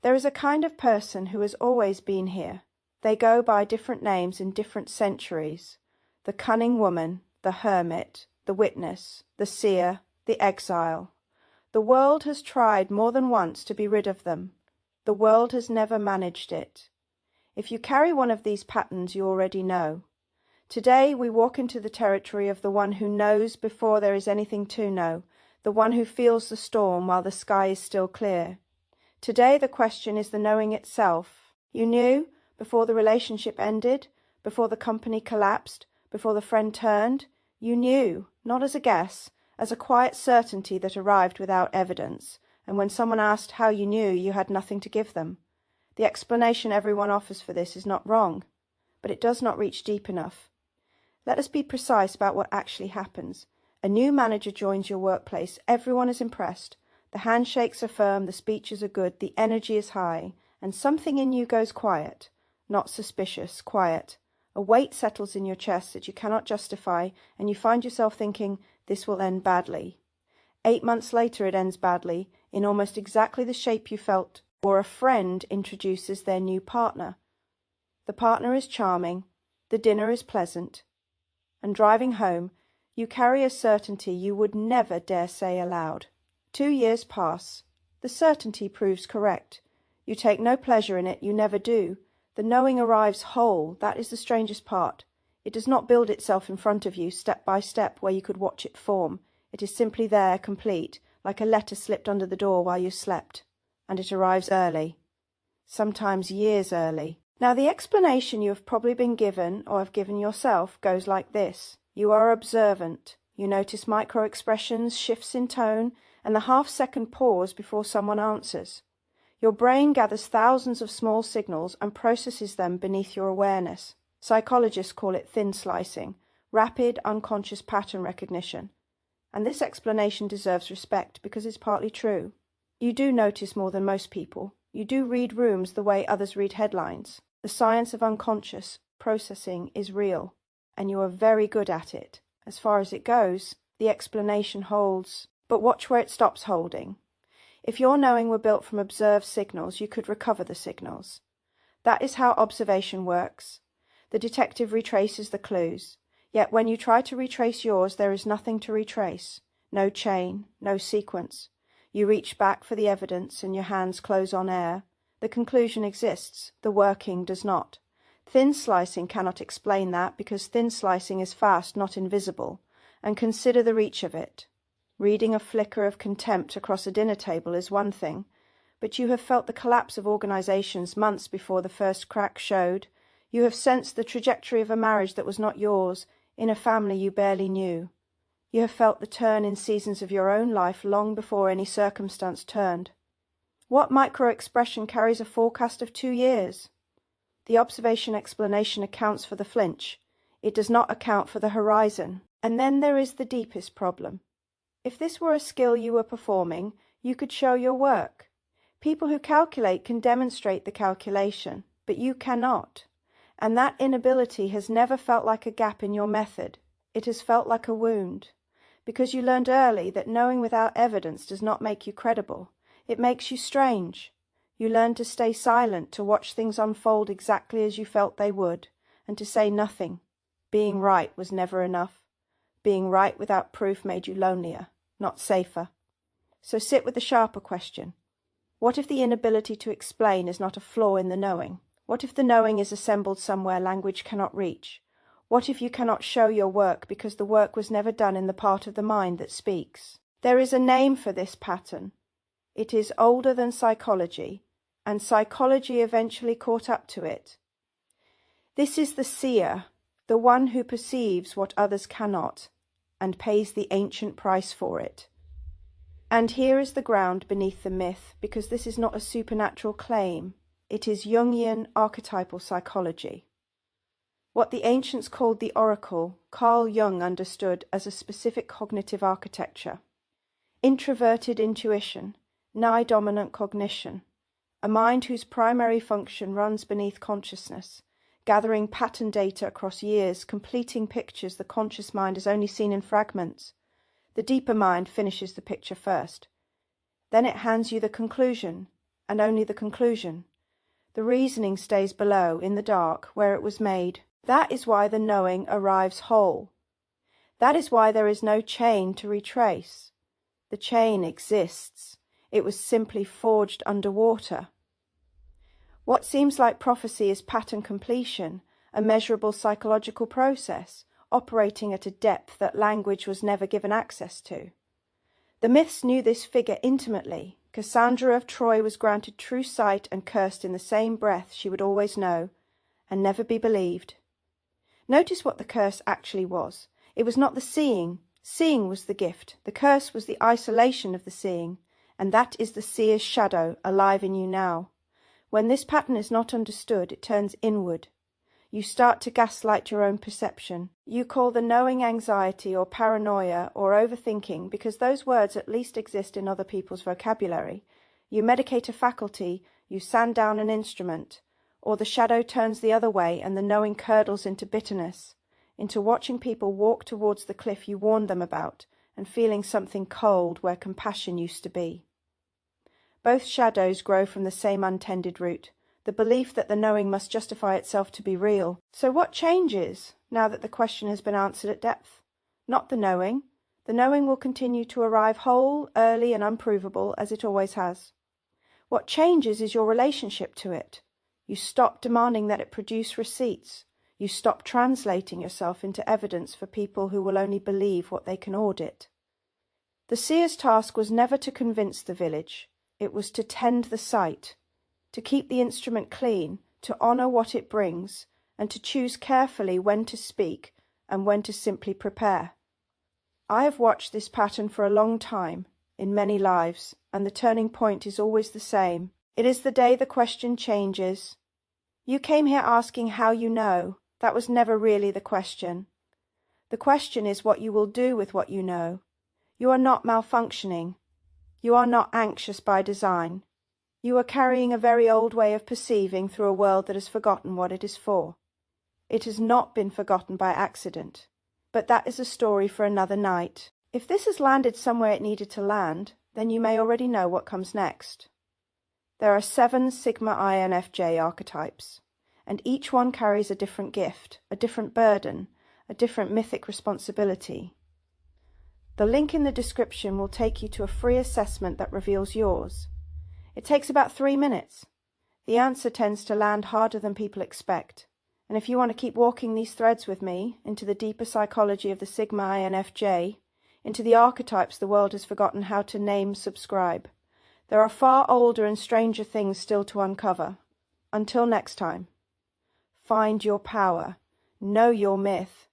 There is a kind of person who has always been here. They go by different names in different centuries. The cunning woman, the hermit, the witness, the seer, the exile. The world has tried more than once to be rid of them. The world has never managed it. If you carry one of these patterns, you already know. Today we walk into the territory of the one who knows before there is anything to know, the one who feels the storm while the sky is still clear. Today the question is the knowing itself. You knew before the relationship ended, before the company collapsed, before the friend turned. You knew, not as a guess, as a quiet certainty that arrived without evidence, and when someone asked how you knew, you had nothing to give them. The explanation everyone offers for this is not wrong, but it does not reach deep enough. Let us be precise about what actually happens. A new manager joins your workplace, everyone is impressed, the handshakes are firm, the speeches are good, the energy is high, and something in you goes quiet, not suspicious, quiet. A weight settles in your chest that you cannot justify, and you find yourself thinking, this will end badly. 8 months later it ends badly, in almost exactly the shape you felt, or a friend introduces their new partner. The partner is charming, the dinner is pleasant, and driving home, you carry a certainty you would never dare say aloud. 2 years pass. The certainty proves correct. You take no pleasure in it, you never do. The knowing arrives whole, that is the strangest part. It does not build itself in front of you, step by step, where you could watch it form. It is simply there, complete, like a letter slipped under the door while you slept. And it arrives early. Sometimes years early. Now the explanation you have probably been given, or have given yourself, goes like this. You are observant. You notice micro-expressions, shifts in tone, and the half-second pause before someone answers. Your brain gathers thousands of small signals and processes them beneath your awareness. Psychologists call it thin slicing, rapid, unconscious pattern recognition. And this explanation deserves respect because it's partly true. You do notice more than most people. You do read rooms the way others read headlines. The science of unconscious processing is real, and you are very good at it. As far as it goes, the explanation holds, but watch where it stops holding. If your knowing were built from observed signals, you could recover the signals. That is how observation works. The detective retraces the clues, yet when you try to retrace yours, there is nothing to retrace. No chain, no sequence. You reach back for the evidence and your hands close on air. The conclusion exists, the working does not. Thin slicing cannot explain that because thin slicing is fast, not invisible. And consider the reach of it. Reading a flicker of contempt across a dinner table is one thing, but you have felt the collapse of organizations months before the first crack showed. You have sensed the trajectory of a marriage that was not yours, in a family you barely knew. You have felt the turn in seasons of your own life long before any circumstance turned. What micro-expression carries a forecast of 2 years? The observation explanation accounts for the flinch. It does not account for the horizon. And then there is the deepest problem. If this were a skill you were performing, you could show your work. People who calculate can demonstrate the calculation, but you cannot. And that inability has never felt like a gap in your method. It has felt like a wound. Because you learned early that knowing without evidence does not make you credible. It makes you strange. You learned to stay silent, to watch things unfold exactly as you felt they would, and to say nothing. Being right was never enough. Being right without proof made you lonelier, not safer. So sit with the sharper question. What if the inability to explain is not a flaw in the knowing? What if the knowing is assembled somewhere language cannot reach? What if you cannot show your work because the work was never done in the part of the mind that speaks? There is a name for this pattern. It is older than psychology, and psychology eventually caught up to it. This is the seer, the one who perceives what others cannot, and pays the ancient price for it. And here is the ground beneath the myth, because this is not a supernatural claim. It is Jungian archetypal psychology. What the ancients called the oracle, Carl Jung understood as a specific cognitive architecture. Introverted intuition, nigh-dominant cognition, a mind whose primary function runs beneath consciousness, gathering pattern data across years, completing pictures the conscious mind has only seen in fragments. The deeper mind finishes the picture first. Then it hands you the conclusion, and only the conclusion. The reasoning stays below, in the dark, where it was made. That is why the knowing arrives whole. That is why there is no chain to retrace. The chain exists. It was simply forged underwater. What seems like prophecy is pattern completion, a measurable psychological process, operating at a depth that language was never given access to. The myths knew this figure intimately. Cassandra of Troy was granted true sight and cursed in the same breath she would always know, and never be believed. Notice what the curse actually was. It was not the seeing. Seeing was the gift. The curse was the isolation of the seeing, and that is the seer's shadow, alive in you now. When this pattern is not understood, it turns inward. You start to gaslight your own perception. You call the knowing anxiety or paranoia or overthinking because those words at least exist in other people's vocabulary. You medicate a faculty, you sand down an instrument, or the shadow turns the other way and the knowing curdles into bitterness, into watching people walk towards the cliff you warned them about and feeling something cold where compassion used to be. Both shadows grow from the same untended root, the belief that the knowing must justify itself to be real. So what changes now that the question has been answered at depth? Not the knowing. The knowing will continue to arrive whole, early and unprovable as it always has. What changes is your relationship to it. You stop demanding that it produce receipts. You stop translating yourself into evidence for people who will only believe what they can audit. The seer's task was never to convince the village. It was to tend the site, to keep the instrument clean, to honour what it brings, and to choose carefully when to speak and when to simply prepare. I have watched this pattern for a long time, in many lives, and the turning point is always the same. It is the day the question changes. You came here asking how you know. That was never really the question. The question is what you will do with what you know. You are not malfunctioning. You are not anxious by design. You are carrying a very old way of perceiving through a world that has forgotten what it is for. It has not been forgotten by accident. But that is a story for another night. If this has landed somewhere it needed to land, then you may already know what comes next. There are 7 Sigma INFJ archetypes, and each one carries a different gift, a different burden, a different mythic responsibility. The link in the description will take you to a free assessment that reveals yours. It takes about 3 minutes. The answer tends to land harder than people expect. And if you want to keep walking these threads with me into the deeper psychology of the Sigma INFJ, into the archetypes the world has forgotten how to name, subscribe, there are far older and stranger things still to uncover. Until next time, find your power, know your myth,